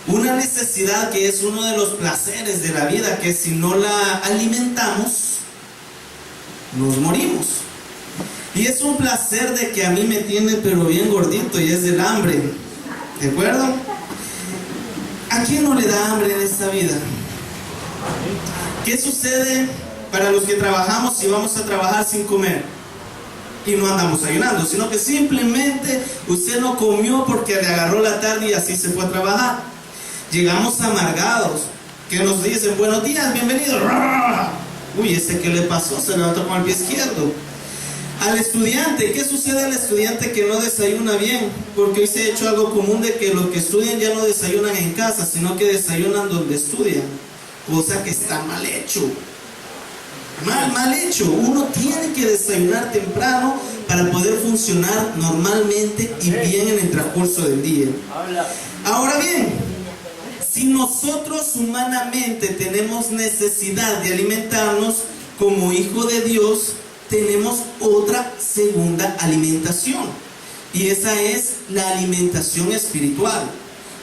Una necesidad que es uno de los placeres de la vida, que si no la alimentamos, nos morimos. Y es un placer de que a mí me tiene pero bien gordito, y es el hambre. ¿De acuerdo? ¿A quién no le da hambre en esta vida? ¿Qué sucede para los que trabajamos si vamos a trabajar sin comer? Y no andamos ayunando, sino que simplemente usted no comió porque le agarró la tarde y así se fue a trabajar. Llegamos amargados, que nos dicen, buenos días, bienvenido. Uy, ¿qué le pasó? Se levantó con el pie izquierdo. Al estudiante, ¿qué sucede al estudiante que no desayuna bien? Porque hoy se ha hecho algo común de que los que estudian ya no desayunan en casa, sino que desayunan donde estudian. Cosa que está mal hecho. Mal hecho. Uno tiene que desayunar temprano para poder funcionar normalmente y bien en el transcurso del día. Ahora bien, si nosotros humanamente tenemos necesidad de alimentarnos como hijo de Dios, tenemos otra segunda alimentación, y esa es la alimentación espiritual.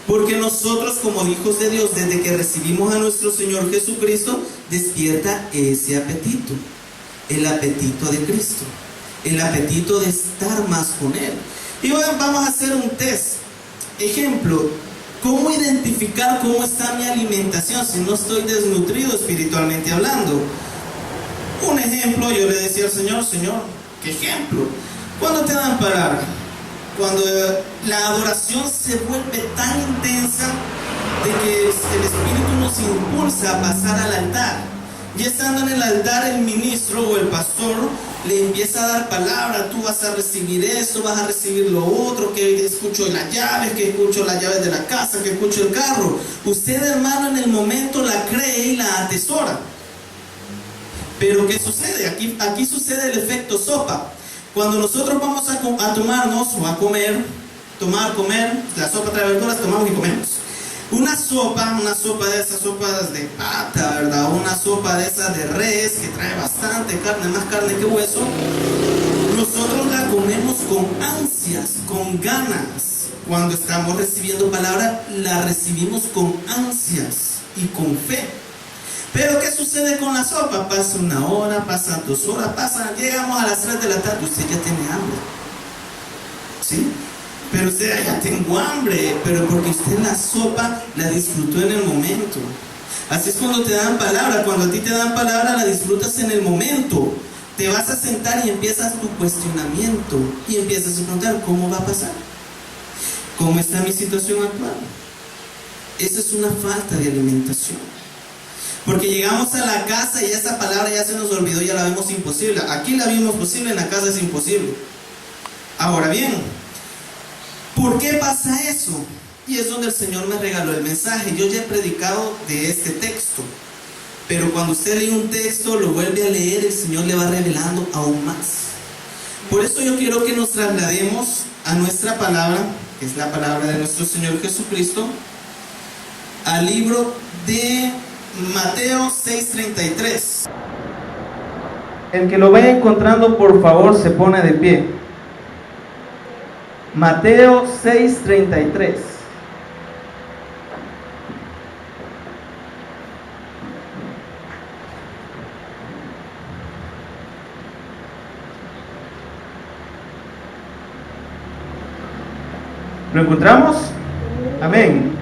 Porque nosotros como hijos de Dios, desde que recibimos a nuestro Señor Jesucristo, despierta ese apetito, el apetito de Cristo, el apetito de estar más con Él. Y hoy vamos a hacer un test. Ejemplo, ¿cómo identificar cómo está mi alimentación si no estoy desnutrido espiritualmente hablando? Un ejemplo, yo le decía al Señor, ¿qué ejemplo? ¿Cuándo te dan palabra? Cuando la adoración se vuelve tan intensa de que el Espíritu nos impulsa a pasar al altar. Y estando en el altar, el ministro o el pastor le empieza a dar palabra. Tú vas a recibir esto, vas a recibir lo otro, que escucho las llaves, que escucho las llaves de la casa, que escucho el carro. Usted, hermano, en el momento la cree y la atesora. Pero ¿qué sucede? Aquí sucede el efecto sopa. Cuando nosotros vamos a tomarnos o a comer, la sopa trae verduras, tomamos y comemos. Una sopa de esas sopas de pata, ¿verdad? Una sopa de esas de res que trae bastante carne, más carne que hueso. Nosotros la comemos con ansias, con ganas. Cuando estamos recibiendo palabra, la recibimos con ansias y con fe. Pero ¿qué sucede con la sopa? Pasa una hora, pasan 2 horas, llegamos a las 3 de la tarde, usted ya tiene hambre. ¿Sí? Pero usted ya tengo hambre, pero porque usted la sopa la disfrutó en el momento. Así es cuando te dan palabra, cuando a ti te dan palabra la disfrutas en el momento. Te vas a sentar y empiezas tu cuestionamiento y empiezas a preguntar, ¿cómo va a pasar? ¿Cómo está mi situación actual? Esa es una falta de alimentación. Porque llegamos a la casa y esa palabra ya se nos olvidó, ya la vemos imposible. Aquí la vimos posible, en la casa es imposible. Ahora bien, ¿por qué pasa eso? Y es donde el Señor me regaló el mensaje. Yo ya he predicado de este texto, pero cuando usted lee un texto, lo vuelve a leer, el Señor le va revelando aún más. Por eso yo quiero que nos traslademos a nuestra palabra, que es la palabra de nuestro Señor Jesucristo, al libro de Mateo 6:33. El que lo vaya encontrando, por favor, se pone de pie. Mateo 6:33. ¿Lo encontramos? Amén.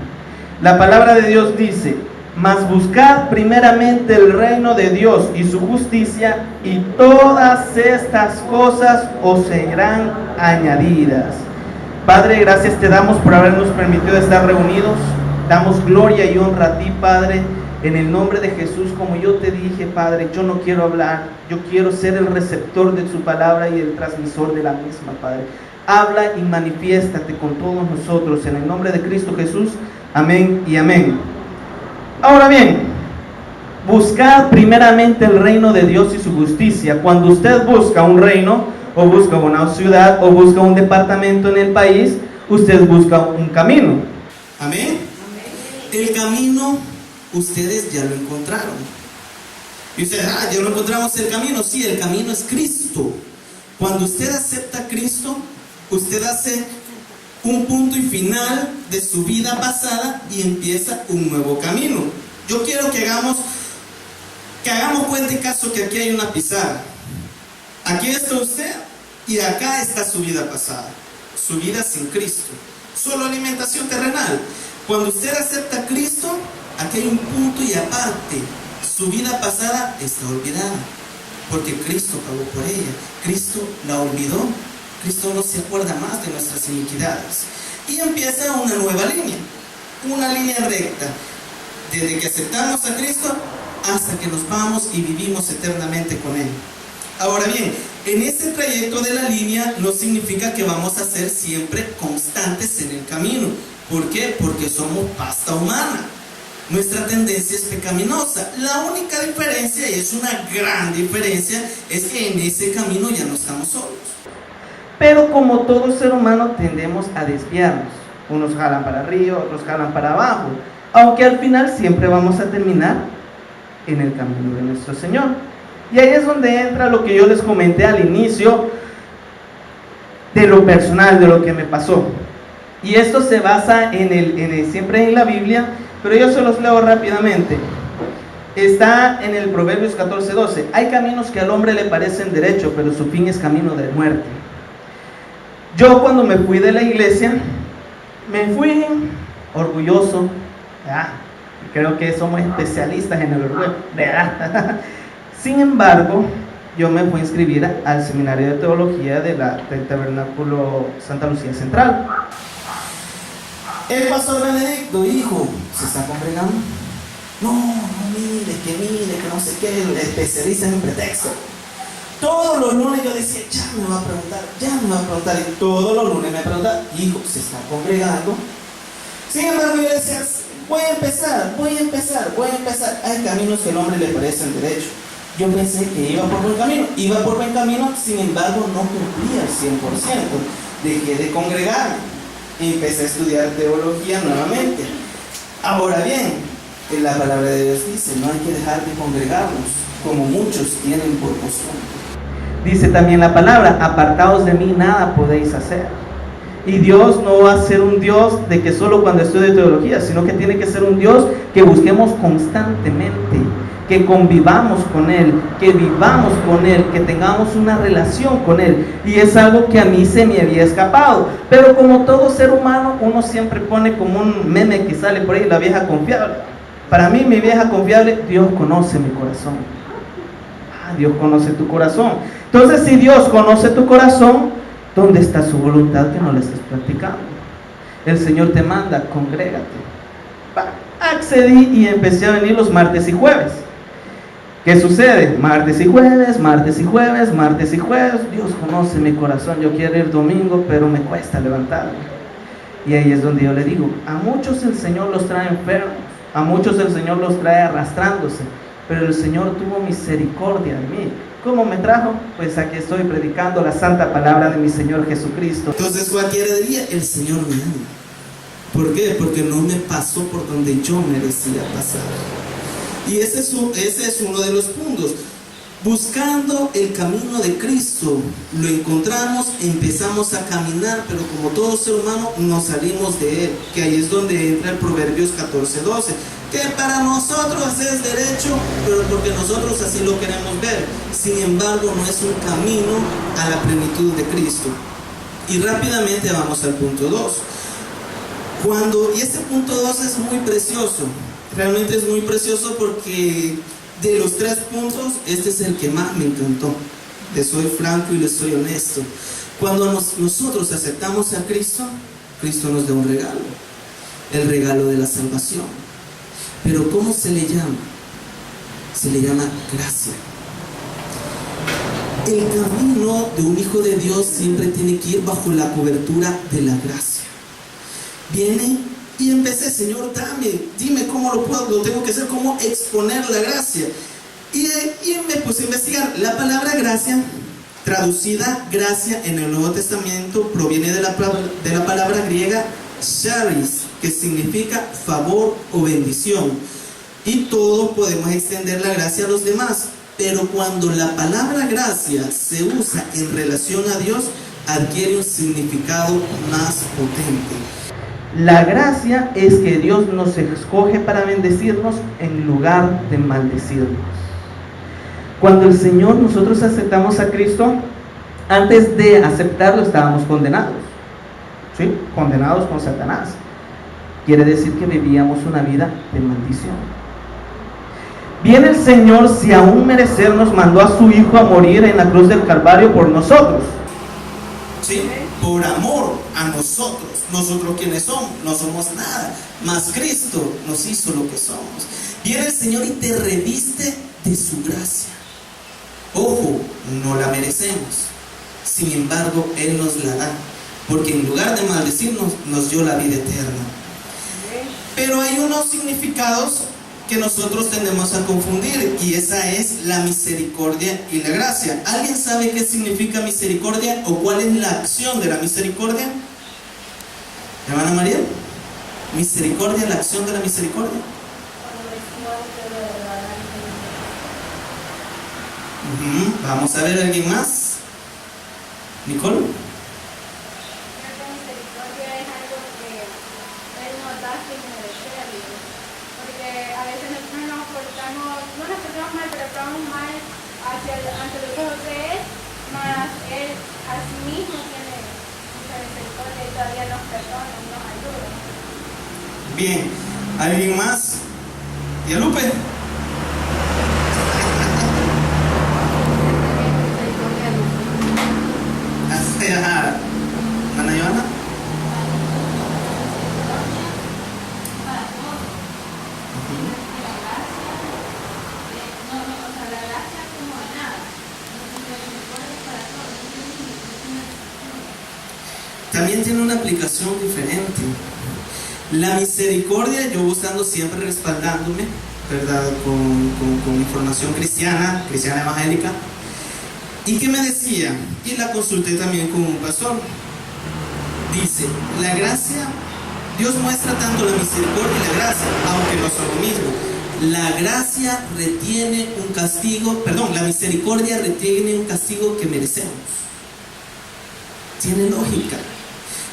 La palabra de Dios dice: mas buscad primeramente el reino de Dios y su justicia, y todas estas cosas os serán añadidas. Padre, gracias te damos por habernos permitido estar reunidos. Damos gloria y honra a ti, Padre, en el nombre de Jesús. Como yo te dije, Padre, yo no quiero hablar, yo quiero ser el receptor de su palabra y el transmisor de la misma, Padre. Habla y manifiéstate con todos nosotros, en el nombre de Cristo Jesús. Amén y amén. Ahora bien, buscad primeramente el reino de Dios y su justicia. Cuando usted busca un reino, o busca una ciudad, o busca un departamento en el país, usted busca un camino. Amén. El camino, ustedes ya lo encontraron. Y ustedes, ya lo encontramos el camino. Sí, el camino es Cristo. Cuando usted acepta a Cristo, usted hace un punto y final de su vida pasada y empieza un nuevo camino. Yo quiero que hagamos cuenta y caso que aquí hay una pizarra. Aquí está usted y acá está su vida pasada, su vida sin Cristo, solo alimentación terrenal. Cuando usted acepta a Cristo, aquí hay un punto y aparte, su vida pasada está olvidada, porque Cristo pagó por ella, Cristo la olvidó, Cristo no se acuerda más de nuestras iniquidades. Y empieza una nueva línea, una línea recta, desde que aceptamos a Cristo hasta que nos vamos y vivimos eternamente con Él. Ahora bien, en ese trayecto de la línea no significa que vamos a ser siempre constantes en el camino. ¿Por qué? Porque somos pasta humana. Nuestra tendencia es pecaminosa. La única diferencia, y es una gran diferencia, es que en ese camino ya no estamos solos. Pero como todo ser humano tendemos a desviarnos. Unos jalan para arriba, otros jalan para abajo. Aunque al final siempre vamos a terminar en el camino de nuestro Señor. Y ahí es donde entra lo que yo les comenté al inicio de lo personal, de lo que me pasó. Y esto se basa siempre en la Biblia, pero yo se los leo rápidamente. Está en el Proverbios 14:12. Hay caminos que al hombre le parecen derecho, pero su fin es camino de muerte. Yo cuando me fui de la iglesia, me fui orgulloso. Creo que somos especialistas en el orgullo, ¿verdad? Sin embargo, yo me fui a inscribir al seminario de teología del Tabernáculo Santa Lucía Central. El pastor Benedicto, hijo, ¿se está congregando? No, mire, que no sé qué, especialistas en pretexto. Todos los lunes yo decía, ya me va a preguntar, y todos los lunes me preguntaba, hijo, ¿se está congregando? Sin embargo, yo decía, voy a empezar. Hay caminos que al hombre le parecen derecho. Yo pensé que iba por buen camino, sin embargo no cumplía al 100%. Dejé de congregarme y empecé a estudiar teología nuevamente. Ahora bien, en la palabra de Dios dice, no hay que dejar de congregarnos, como muchos tienen por costumbre. Dice también la palabra, apartados de mí nada podéis hacer. Y Dios no va a ser un Dios de que solo cuando estudie teología, sino que tiene que ser un Dios que busquemos constantemente, que convivamos con Él, que vivamos con Él, que tengamos una relación con Él. Y es algo que a mí se me había escapado. Pero como todo ser humano, uno siempre pone como un meme que sale por ahí, la vieja confiable. Para mí, mi vieja confiable, Dios conoce mi corazón. Dios conoce tu corazón. Entonces, si Dios conoce tu corazón, ¿dónde está su voluntad que no la estés practicando? El Señor te manda, congrégate. Accedí y empecé a venir los martes y jueves. ¿Qué sucede? Martes y jueves. Dios conoce mi corazón. Yo quiero ir domingo, pero me cuesta levantarme. Y ahí es donde yo le digo, a muchos el Señor los trae enfermos, a muchos el Señor los trae arrastrándose, pero el Señor tuvo misericordia de mí. ¿Cómo me trajo? Pues aquí estoy predicando la santa palabra de mi Señor Jesucristo. Entonces cualquiera diría, el Señor me ama. ¿Por qué? Porque no me pasó por donde yo merecía pasar. Y ese es uno de los puntos. Buscando el camino de Cristo, lo encontramos, empezamos a caminar, pero como todo ser humano nos salimos de él, que ahí es donde entra el Proverbios 14:12, que para nosotros es derecho, pero porque nosotros así lo queremos ver. Sin embargo, no es un camino a la plenitud de Cristo. Y rápidamente vamos al punto 2. Y este punto 2 es muy precioso, realmente es muy precioso porque de los 3 puntos, este es el que más me encantó. Les soy franco y les soy honesto. Cuando nosotros aceptamos a Cristo, Cristo nos da un regalo, el regalo de la salvación. Pero ¿cómo se le llama? Se le llama gracia. El camino de un hijo de Dios siempre tiene que ir bajo la cobertura de la gracia. Viene y empecé, Señor, dime cómo lo tengo que hacer, cómo exponer la gracia. Y me puse a investigar. La palabra gracia, traducida gracia en el Nuevo Testamento, proviene de la palabra griega charis, que significa favor o bendición. Y todos podemos extender la gracia a los demás. Pero cuando la palabra gracia se usa en relación a Dios, adquiere un significado más potente. La gracia es que Dios nos escoge para bendecirnos en lugar de maldecirnos. Cuando el Señor, nosotros aceptamos a Cristo, antes de aceptarlo estábamos condenados, ¿sí? Condenados con Satanás. Quiere decir que vivíamos una vida de maldición. Viene el Señor, si aún merecernos, mandó a su Hijo a morir en la cruz del Calvario por nosotros. ¿Sí? Por amor a nosotros. Nosotros quienes somos, no somos nada, mas Cristo nos hizo lo que somos. Viene el Señor y te reviste de su gracia. Ojo, no la merecemos, sin embargo Él nos la da, porque en lugar de maldecirnos, nos dio la vida eterna. Pero hay unos significados que nosotros tendemos a confundir, y esa es la misericordia y la gracia. ¿Alguien sabe qué significa misericordia o cuál es la acción de la misericordia? Hermana María, misericordia, la acción de la misericordia. Vamos a ver a alguien más. Nicole. La misericordia es algo que Él nos da sin merecerlo, porque a veces nosotros nos portamos, no nos portamos mal, pero actuamos mal ante los ojos de Él, mas Él a sí mismo tiene mucha misericordia y todavía nos perdona y nos ayuda. Bien, ¿alguien más? ¿Y a Lupe? ¿Ana Joana? También tiene una aplicación diferente. La misericordia, yo buscando siempre respaldándome, ¿verdad? Con información cristiana evangélica. ¿Y qué me decía? Y la consulté también con un pastor. Dice, la gracia, Dios muestra tanto la misericordia y la gracia, aunque no son lo mismo. La gracia retiene un castigo, la misericordia retiene un castigo que merecemos. Tiene lógica.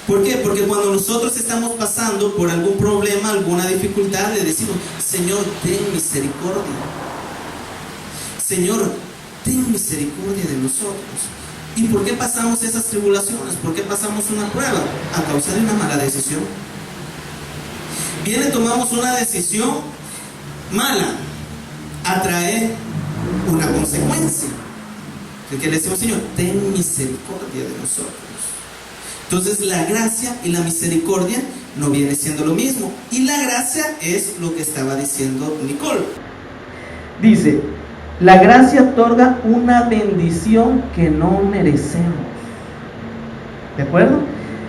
¿Por qué? Porque cuando nosotros estamos pasando por algún problema, alguna dificultad, le decimos, Señor, ten misericordia. Señor, ten misericordia de nosotros. ¿Y por qué pasamos esas tribulaciones? ¿Por qué pasamos una prueba? A causa de una mala decisión. Tomamos una decisión mala, atrae una consecuencia. Que le decimos, Señor, ten misericordia de nosotros. Entonces la gracia y la misericordia no viene siendo lo mismo. Y la gracia es lo que estaba diciendo Nicole. Dice, la gracia otorga una bendición que no merecemos. ¿De acuerdo?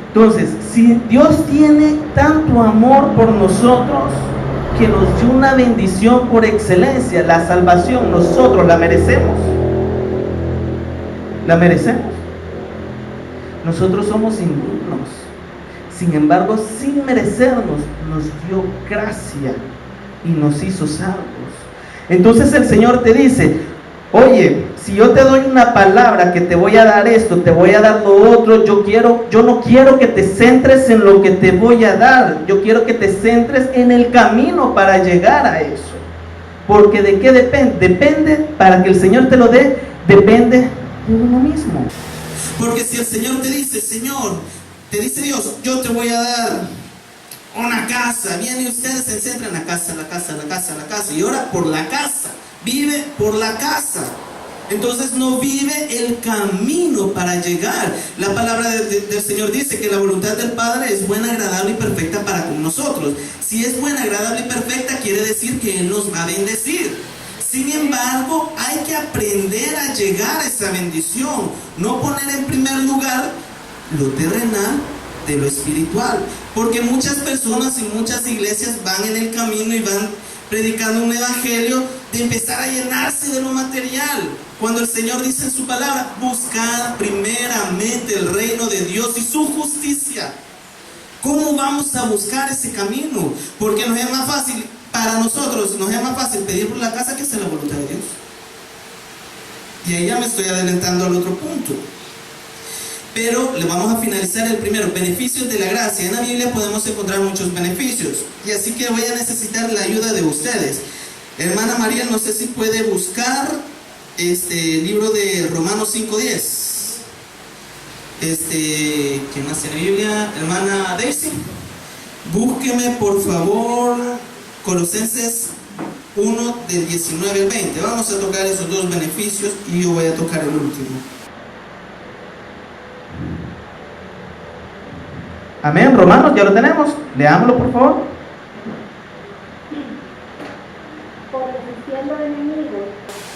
Entonces, si Dios tiene tanto amor por nosotros, que nos dio una bendición por excelencia, la salvación, nosotros la merecemos. ¿La merecemos? Nosotros somos indignos. Sin embargo, sin merecernos, nos dio gracia y nos hizo salvos. Entonces el Señor te dice, oye, si yo te doy una palabra que te voy a dar esto, te voy a dar lo otro, yo no quiero que te centres en lo que te voy a dar, yo quiero que te centres en el camino para llegar a eso. Porque ¿de qué depende? Depende, para que el Señor te lo dé, depende de uno mismo. Porque si el Señor te dice, Señor, te dice Dios, yo te voy a dar una casa, vienen y ustedes se centran en la casa, y ora por la casa, vive por la casa. Entonces no vive el camino para llegar. La palabra del Señor dice que la voluntad del Padre es buena, agradable y perfecta para con nosotros. Si es buena, agradable y perfecta, quiere decir que Él nos va a bendecir. Sin embargo, hay que aprender a llegar a esa bendición. No poner en primer lugar lo terrenal de lo espiritual. Porque muchas personas y muchas iglesias van en el camino y van predicando un evangelio de empezar a llenarse de lo material. Cuando el Señor dice en su palabra, buscad primeramente el reino de Dios y su justicia. ¿Cómo vamos a buscar ese camino? Porque nos es más fácil, para nosotros nos es más fácil pedir por la casa que hacer la voluntad de Dios. Y ahí ya me estoy adelantando al otro punto. pero le vamos a finalizar el primero, beneficios de la gracia. En la Biblia podemos encontrar muchos beneficios, y así que voy a necesitar la ayuda de ustedes. Hermana María, no sé si puede buscar libro de Romanos 5:10. ¿Quién más tiene Biblia? Hermana Daisy, búsqueme por favor Colosenses 1 del 19 al 20. Vamos a tocar esos dos beneficios y yo voy a tocar el último. Amén. Romanos, ya lo tenemos. Leámoslo por favor. Porque siendo enemigos,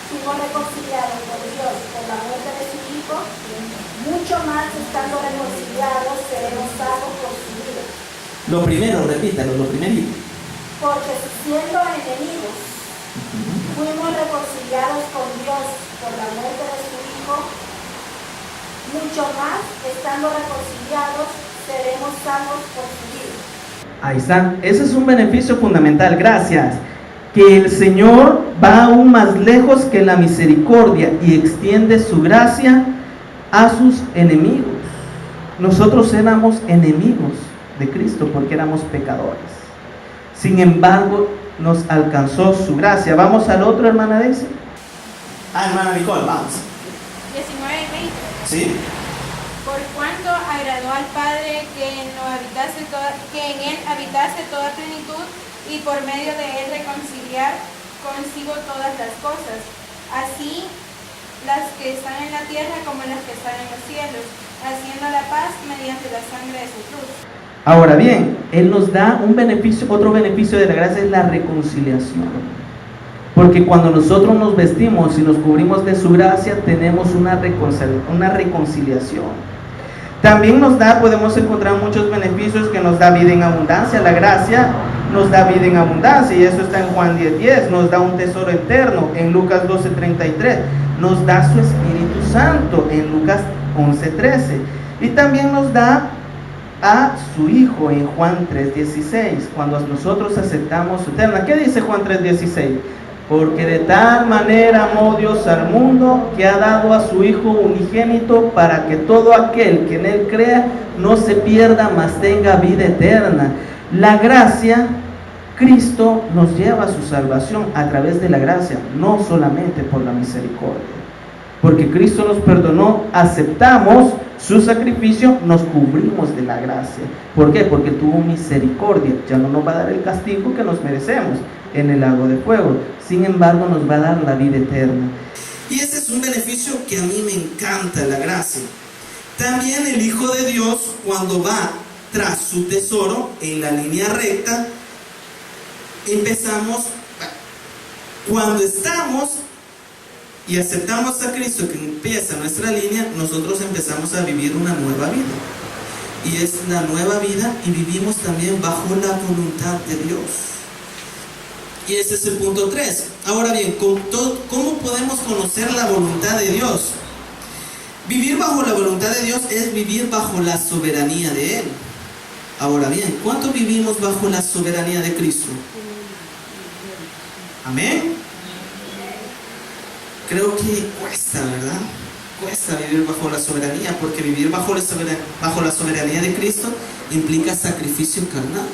fuimos reconciliados con Dios por la muerte de su Hijo, mucho más estando reconciliados seremos salvos por su vida. Lo primero, repítalo, lo primerito. Porque siendo enemigos, fuimos reconciliados con Dios por la muerte de su Hijo, mucho más estando reconciliados seremos salvos por su vida. Ahí está. Ese es un beneficio fundamental. Gracias. Que el Señor va aún más lejos que la misericordia y extiende su gracia a sus enemigos. Nosotros éramos enemigos de Cristo porque éramos pecadores. Sin embargo, nos alcanzó su gracia. Vamos al otro, hermana Daisy. Hermana Nicole, vamos. 19 y 20. ¿Sí? Por cuanto agradó al Padre que en él habitase toda plenitud, y por medio de él reconciliar consigo todas las cosas, así las que están en la tierra como las que están en los cielos, haciendo la paz mediante la sangre de su cruz. Ahora bien, Él nos da un beneficio, otro beneficio de la gracia es la reconciliación. Porque cuando nosotros nos vestimos y nos cubrimos de su gracia, tenemos una reconciliación. También podemos encontrar muchos beneficios que nos da vida en abundancia. La gracia nos da vida en abundancia, y eso está en Juan 10:10. Nos da un tesoro eterno en Lucas 12:33. Nos da su Espíritu Santo en Lucas 11:13. Y también nos da a su Hijo en Juan 3:16, cuando nosotros aceptamos su eterna. ¿Qué dice Juan 3:16? Porque de tal manera amó Dios al mundo que ha dado a su Hijo unigénito, para que todo aquel que en él crea no se pierda, mas tenga vida eterna. La gracia, Cristo nos lleva a su salvación a través de la gracia, no solamente por la misericordia. Porque Cristo nos perdonó, aceptamos su sacrificio, nos cubrimos de la gracia. ¿Por qué? Porque tuvo misericordia. Ya no nos va a dar el castigo que nos merecemos en el lago de fuego. Sin embargo, nos va a dar la vida eterna. Y ese es un beneficio que a mí me encanta, la gracia. También el Hijo de Dios, cuando va tras su tesoro en la línea recta, cuando estamos y aceptamos a Cristo, que empieza nuestra línea, nosotros empezamos a vivir una nueva vida. Y es la nueva vida, y vivimos también bajo la voluntad de Dios. Y ese es el punto 3. Ahora bien, ¿cómo podemos conocer la voluntad de Dios? Vivir bajo la voluntad de Dios es vivir bajo la soberanía de Él. Ahora bien, ¿cuánto vivimos bajo la soberanía de Cristo? Amén. Creo que cuesta, ¿verdad? Cuesta vivir bajo la soberanía, porque vivir bajo la soberanía de Cristo implica sacrificio carnal.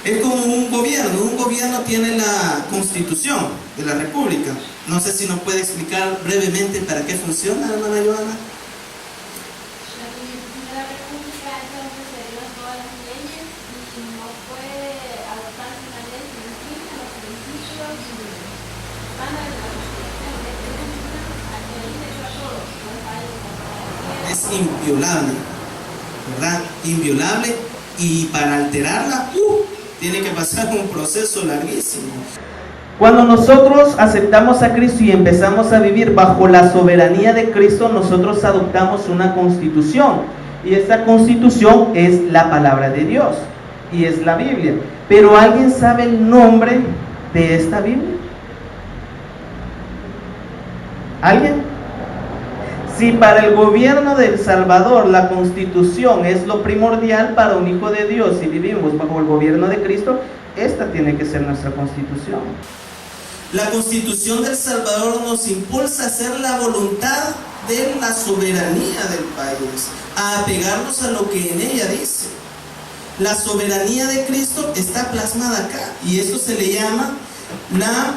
Es como un gobierno tiene la Constitución de la República. No sé si nos puede explicar brevemente para qué funciona, hermana Joana. La Constitución de la República es donde se dieron todas las leyes, y no puede adoptarse una ley que no tiene los principios y estándares de la Constitución. Es inviolable, ¿verdad? Inviolable, y para alterarla, tiene que pasar un proceso larguísimo. Cuando nosotros aceptamos a Cristo y empezamos a vivir bajo la soberanía de Cristo, nosotros adoptamos una constitución, y esta constitución es la palabra de Dios y es la Biblia. Pero ¿alguien sabe el nombre de esta Biblia? ¿Alguien? Si para el gobierno de El Salvador la Constitución es lo primordial para un hijo de Dios y vivimos bajo el gobierno de Cristo, esta tiene que ser nuestra Constitución. La constitución del Salvador nos impulsa a hacer la voluntad de la soberanía del país, a apegarnos a lo que en ella dice. La soberanía de Cristo está plasmada acá, y esto se le llama la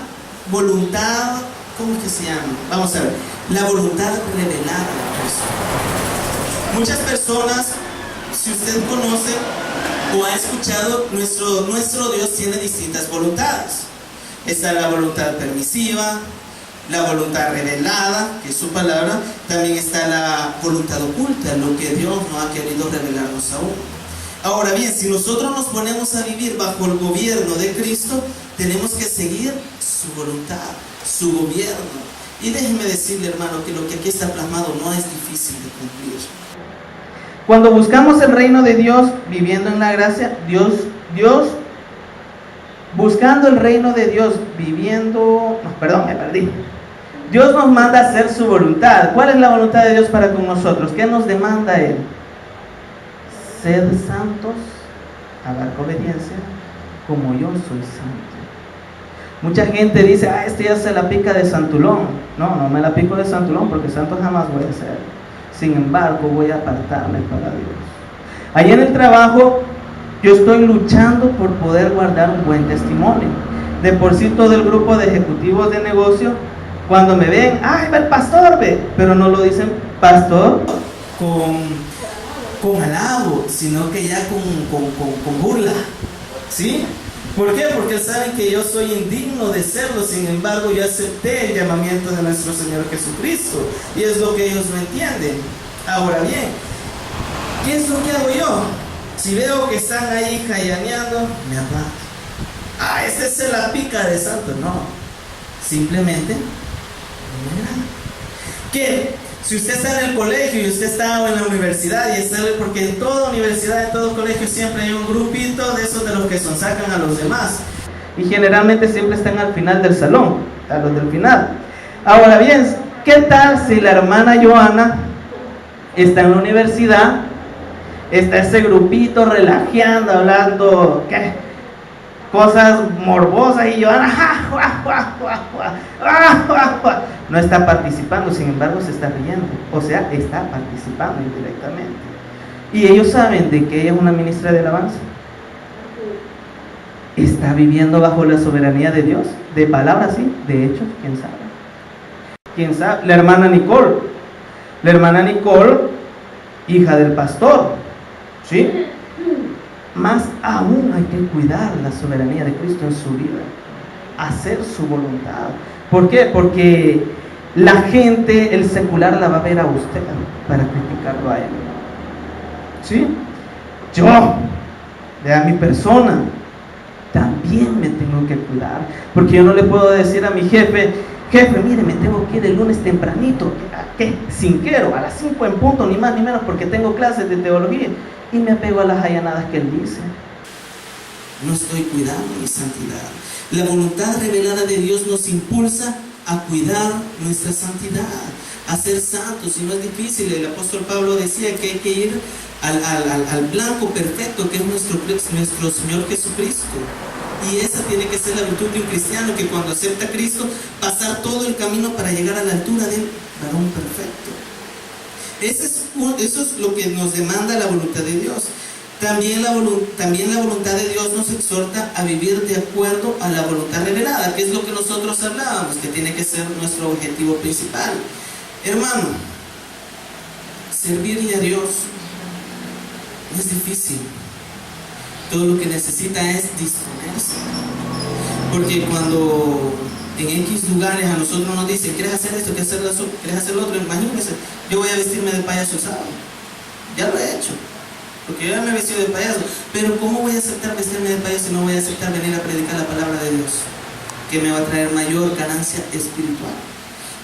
voluntad, ¿cómo es que se llama? Vamos a ver, la voluntad revelada de Cristo. Muchas personas, si usted conoce o ha escuchado, nuestro Dios tiene distintas voluntades. Está la voluntad permisiva, la voluntad revelada, que es su palabra. También está la voluntad oculta, lo que Dios no ha querido revelarnos aún. Ahora bien, si nosotros nos ponemos a vivir bajo el gobierno de Cristo, tenemos que seguir su voluntad, su gobierno. Y déjeme decirle, hermano, que lo que aquí está plasmado no es difícil de cumplir. Cuando buscamos el reino de Dios, viviendo en la gracia, buscando el reino de Dios, me perdí. Dios nos manda a hacer su voluntad. ¿Cuál es la voluntad de Dios para con nosotros? ¿Qué nos demanda Él? Sed santos, hagan obediencia, como yo soy santo. Mucha gente dice, este ya se la pica de santulón. No me la pico de santulón, porque santo jamás voy a ser. Sin embargo, voy a apartarme para Dios. Allí en el trabajo, yo estoy luchando por poder guardar un buen testimonio. De por sí, todo el grupo de ejecutivos de negocio, cuando me ven, ¡ay, va el pastor! Pero no lo dicen pastor con halago, sino que ya con burla. ¿Sí? ¿Por qué? Porque saben que yo soy indigno de serlo. Sin embargo, yo acepté el llamamiento de nuestro Señor Jesucristo, y es lo que ellos no entienden. Ahora bien, ¿qué es lo que hago yo? Si veo que están ahí jayaneando, me aparto. Ese se la pica de santo. No, simplemente no me agrada. ¿Qué? Si usted está en el colegio y usted está en la universidad, y está, porque en toda universidad, en todo colegio siempre hay un grupito de esos de los que sacan a los demás, y generalmente siempre están al final del salón, a los del final. Ahora bien, ¿qué tal si la hermana Joana está en la universidad, está ese grupito relajeando, hablando cosas morbosas, y Joana no está participando, sin embargo se está riendo, o sea, está participando indirectamente? Y ellos saben de que ella es una ministra de alabanza. ¿Está viviendo bajo la soberanía de Dios? De palabras sí, de hechos, quién sabe. ¿Quién sabe? La hermana Nicole, hija del pastor, ¿sí? Más aún hay que cuidar la soberanía de Cristo en su vida, hacer su voluntad. ¿Por qué? Porque la gente, el secular, la va a ver a usted para criticarlo a él. ¿Sí? Yo, a mi persona, también me tengo que cuidar, porque yo no le puedo decir a mi jefe, mire, me tengo que ir el lunes tempranito, cinquero, a las 5 en punto, ni más ni menos, porque tengo clases de teología, y me apego a las allanadas que él dice. No estoy cuidando mi santidad. La voluntad revelada de Dios nos impulsa a cuidar nuestra santidad, a ser santos, y no es difícil. El apóstol Pablo decía que hay que ir al blanco perfecto, que es nuestro Señor Jesucristo. Y esa tiene que ser la virtud de un cristiano, que cuando acepta a Cristo, pasar todo el camino para llegar a la altura del varón perfecto. Eso es lo que nos demanda la voluntad de Dios. También la voluntad de Dios nos exhorta a vivir de acuerdo a la voluntad revelada, que es lo que nosotros hablábamos, que tiene que ser nuestro objetivo principal. Hermano, servirle a Dios no es difícil. Todo lo que necesita es disponerse. Porque cuando en X lugares a nosotros nos dicen, ¿quieres hacer esto? ¿Quieres hacer lo otro? Imagínense, yo voy a vestirme de payaso el sábado. Ya lo he hecho, porque yo ya me he vestido de payaso. Pero ¿cómo voy a aceptar vestirme de payaso si no voy a aceptar venir a predicar la palabra de Dios, que me va a traer mayor ganancia espiritual?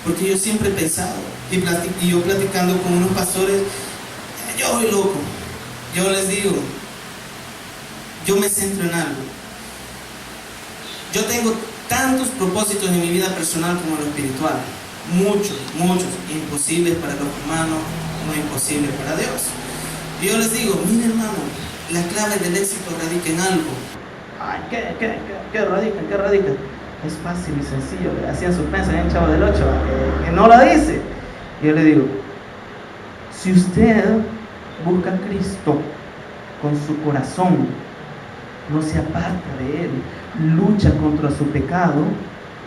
Porque yo siempre he pensado, y yo platicando con unos pastores, yo voy loco. Yo les digo, yo me centro en algo. Yo tengo tantos propósitos en mi vida personal como en lo espiritual. Muchos, imposibles para los humanos, no imposibles para Dios. Y yo les digo, mire hermano, la clave del éxito radica en algo. Ay, ¿qué radica? es fácil y sencillo. Hacían suspenso en el Chavo del 8, que no lo dice. Y yo le digo, si usted busca a Cristo con su corazón, no se aparta de Él, lucha contra su pecado,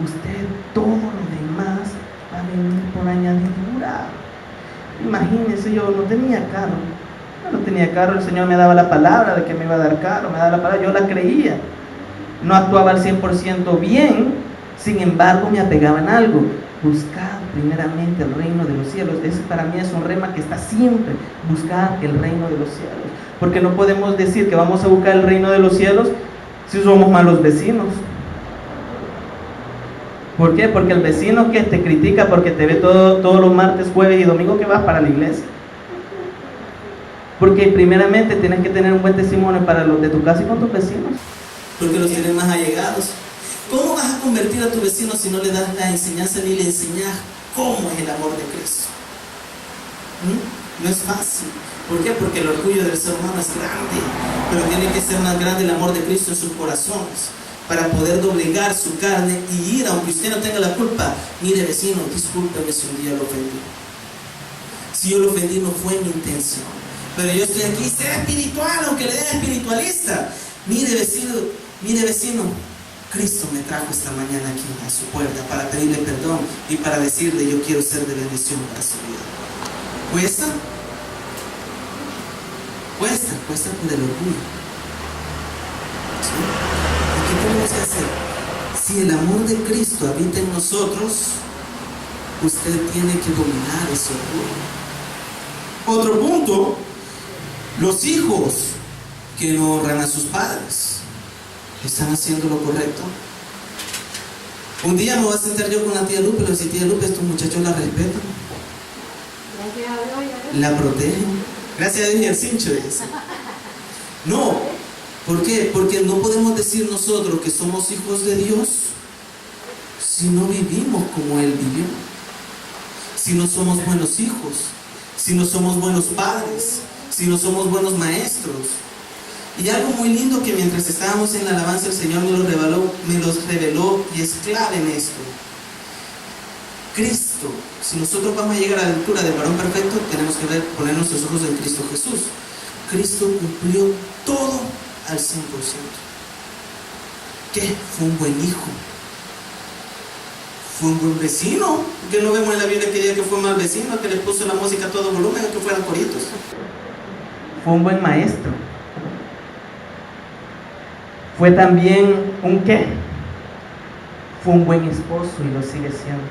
usted todo lo demás va a venir por añadidura. Imagínense, yo no tenía carro, el Señor me daba la palabra de que me iba a dar carro, me daba la palabra, yo la creía. No actuaba al 100% bien, sin embargo me apegaba en algo. Buscar primeramente el reino de los cielos. Ese para mí es un rema que está siempre. Buscar el reino de los cielos. Porque no podemos decir que vamos a buscar el reino de los cielos si somos malos vecinos. ¿Por qué? Porque el vecino que te critica porque te ve todos los martes, jueves y domingo que vas para la iglesia. Porque primeramente tienes que tener un buen testimonio para los de tu casa y con tus vecinos. Porque los tienes más allegados. ¿Cómo vas a convertir a tu vecino si no le das la enseñanza ni le enseñas cómo es el amor de Cristo? No es fácil. ¿Por qué? Porque el orgullo del ser humano es grande, pero tiene que ser más grande el amor de Cristo en sus corazones para poder doblegar su carne y ir, aunque usted no tenga la culpa. Mire, vecino, discúlpeme si un día lo ofendí. Si yo lo ofendí, no fue mi intención, pero yo estoy aquí, ser espiritual, aunque le den espiritualista. Mire, vecino, Cristo me trajo esta mañana aquí a su puerta para pedirle perdón y para decirle, yo quiero ser de bendición para su vida. ¿Cuesta? Cuesta por el orgullo. ¿Sí? ¿Y qué tenemos que hacer? Si el amor de Cristo habita en nosotros, usted tiene que dominar ese orgullo. Otro punto, los hijos que no honran a sus padres. ¿Están haciendo lo correcto? Un día me voy a sentar yo con la tía Lupe, pero si tía Lupe, estos muchachos la respetan, la protegen. Gracias a Dios y al cincho dice. No, ¿por qué? Porque no podemos decir nosotros que somos hijos de Dios si no vivimos como Él vivió, si no somos buenos hijos, si no somos buenos padres, si no somos buenos maestros. Y algo muy lindo que mientras estábamos en la alabanza el Señor me los reveló y es clave en esto. Cristo, si nosotros vamos a llegar a la altura del varón perfecto, tenemos que poner nuestros ojos en Cristo Jesús. Cristo cumplió todo al 100%. ¿Qué? Fue un buen hijo. Fue un buen vecino. Que no vemos en la Biblia que diga que fue mal vecino, que le puso la música a todo volumen, que fueran coritos. Fue un buen maestro. Fue también un ¿qué? Fue un buen esposo y lo sigue siendo.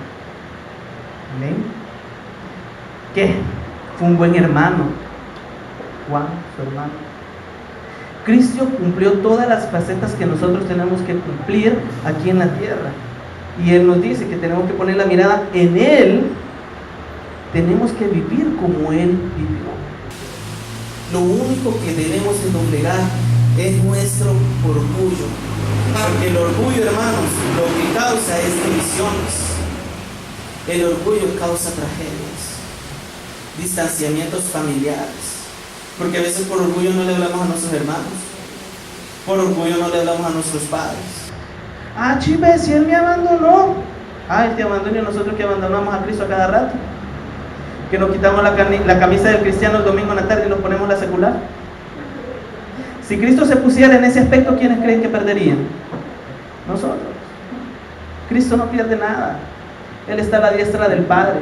¿Amén? ¿Qué? Fue un buen hermano. Juan, su hermano. Cristo cumplió todas las facetas que nosotros tenemos que cumplir aquí en la tierra. Y Él nos dice que tenemos que poner la mirada en Él. Tenemos que vivir como Él vivió. Lo único que debemos de doblegar es nuestro orgullo, porque el orgullo, hermanos, lo que causa es divisiones. El orgullo causa tragedias, distanciamientos familiares, porque a veces por orgullo no le hablamos a nuestros hermanos, por orgullo no le hablamos a nuestros padres. Chive, si Él me abandonó. Él te abandonó y nosotros que abandonamos a Cristo a cada rato, que nos quitamos la camisa del cristiano el domingo en la tarde y nos ponemos la secular. Si Cristo se pusiera en ese aspecto, ¿quiénes creen que perderían? Nosotros. Cristo no pierde nada. Él está a la diestra del Padre.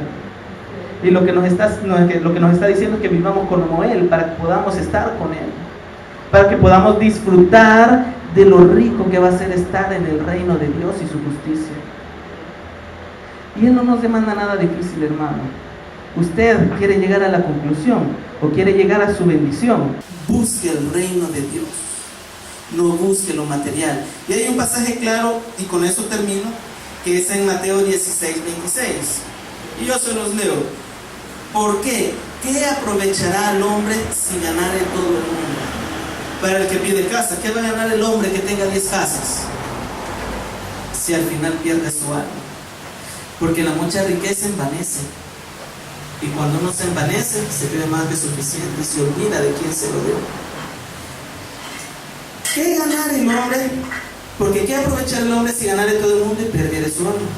Y lo que nos está diciendo es que vivamos como Él, para que podamos estar con Él, para que podamos disfrutar de lo rico que va a ser estar en el reino de Dios y su justicia. Y Él no nos demanda nada difícil, hermano. Usted quiere llegar a la conclusión o quiere llegar a su bendición. Busque el reino de Dios, no busque lo material. Y hay un pasaje claro, y con eso termino, que es en Mateo 16, 26. Y yo se los leo. ¿Por qué? ¿Qué aprovechará el hombre si ganare todo el mundo? Para el que pide casa, ¿qué va a ganar el hombre que tenga 10 casas? Si al final pierde su alma. Porque la mucha riqueza envanece. Y cuando uno se envanece, se cree más que suficiente y se olvida de quién se lo dio. ¿Qué ganar el hombre Porque ¿qué aprovecha el hombre si ganare todo el mundo y perdiere su alma?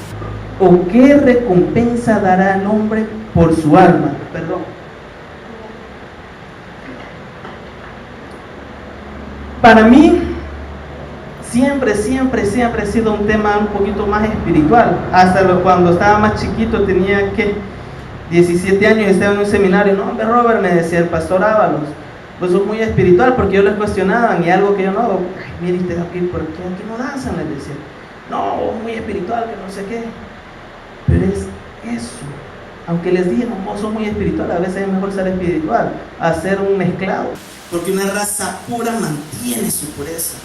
¿O qué recompensa dará el hombre por su alma? Perdón. Para mí, siempre ha sido un tema un poquito más espiritual. Hasta cuando estaba más chiquito, tenía que 17 años, estaba en un seminario. No, hombre, Robert, me decía el pastor Ábalos, pues sos muy espiritual, porque yo les cuestionaban y algo que yo no hago. Ay, mire usted aquí, ¿por qué aquí no danzan? Les decía. No, vos muy espiritual, que no sé qué. Pero es eso. Aunque les dije, no, vos sos muy espiritual, a veces es mejor ser espiritual, hacer un mezclado. Porque una raza pura mantiene su pureza.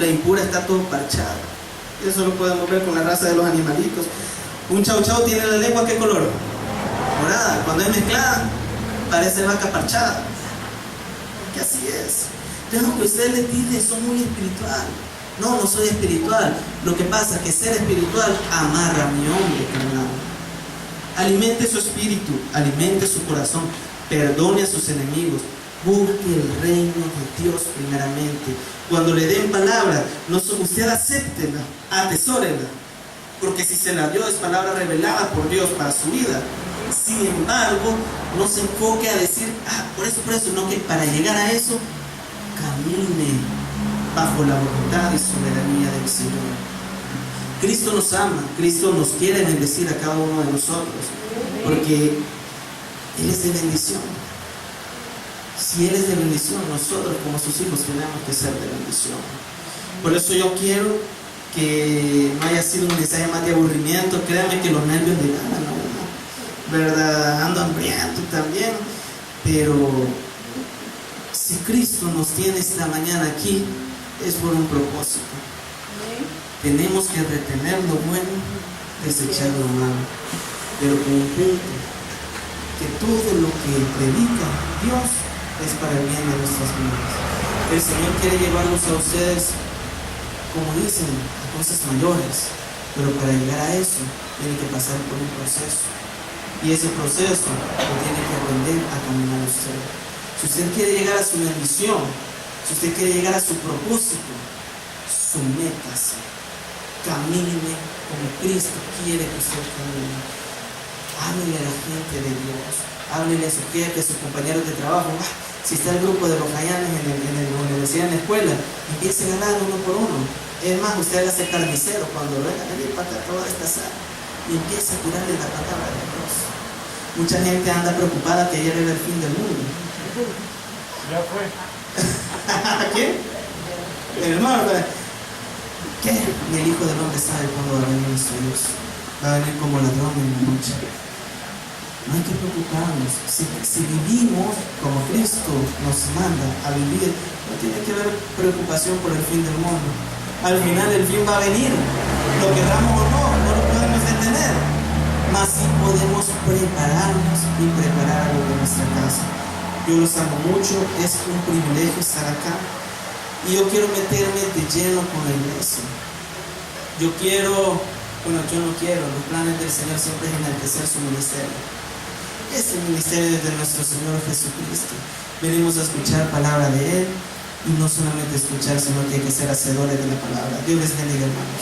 La impura está todo parchada. Eso lo podemos ver con la raza de los animalitos. Un chau chau tiene la lengua, ¿qué color? Morada. Cuando es mezclada, parece vaca parchada. Que así es. Entonces, aunque usted le dice, soy muy espiritual. No, no soy espiritual. Lo que pasa es que ser espiritual amarra a mi hombre carnal. Alimente su espíritu, alimente su corazón, perdone a sus enemigos, busque el reino de Dios primeramente. Cuando le den palabra, usted acéptela, atesórela, porque si se la dio es palabra revelada por Dios para su vida. Sin embargo, no se enfoque a decir, por eso, no, que para llegar a eso, camine bajo la voluntad y soberanía del Señor. Cristo nos ama, Cristo nos quiere bendecir a cada uno de nosotros, porque Él es de bendición. Si Él es de bendición, nosotros como sus hijos tenemos que ser de bendición. Por eso yo quiero que no haya sido un mensaje más de aburrimiento. Créanme que los nervios le ganan a uno, ¿verdad? Ando hambriento también, pero si Cristo nos tiene esta mañana aquí, es por un propósito. Tenemos que retener lo bueno, desechar lo malo, pero con un punto, que todo lo que predica Dios es para el bien de nuestras vidas. El Señor quiere llevarlos a ustedes, como dicen, a cosas mayores, pero para llegar a eso tiene que pasar por un proceso, y ese proceso lo tiene que aprender a caminar usted. Si usted quiere llegar a su bendición, si usted quiere llegar a su propósito, sométase, camine como Cristo quiere que usted camine. Háblele a la gente de Dios, háblele a su jefe, a sus compañeros de trabajo. Si está el grupo de los Jayanes en la universidad, en la escuela, empiece a ganar uno por uno. Es más, usted hágase carnicero cuando venga a venir para acá toda esta sala y empiece a curarle la palabra de Dios. Mucha gente anda preocupada que ayer era el fin del mundo. Ya fue. ¿Quién? El hermano. ¿Qué? Ni el Hijo del Hombre sabe cuándo va a venir nuestro Dios. Va a venir como ladrón en la noche. No hay que preocuparnos. Si vivimos como Cristo nos manda a vivir, no tiene que haber preocupación por el fin del mundo. Al final el fin va a venir. Lo queramos o no lo podemos detener. Mas sí podemos prepararnos y preparar algo de nuestra casa. Yo los amo mucho, es un privilegio estar acá. Y yo quiero meterme de lleno con la iglesia. Los planes del Señor siempre es enaltecer su ministerio. Este ministerio es de nuestro Señor Jesucristo. Venimos a escuchar palabra de Él, y no solamente escuchar, sino que hay que ser hacedores de la palabra. Dios les bendiga, hermanos.